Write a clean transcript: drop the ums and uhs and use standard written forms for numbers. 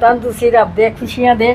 ਤੰਦਰੁਸਤੀ ਰੱਬ ਦੇ ਖੁਸ਼ੀਆਂ ਦੇ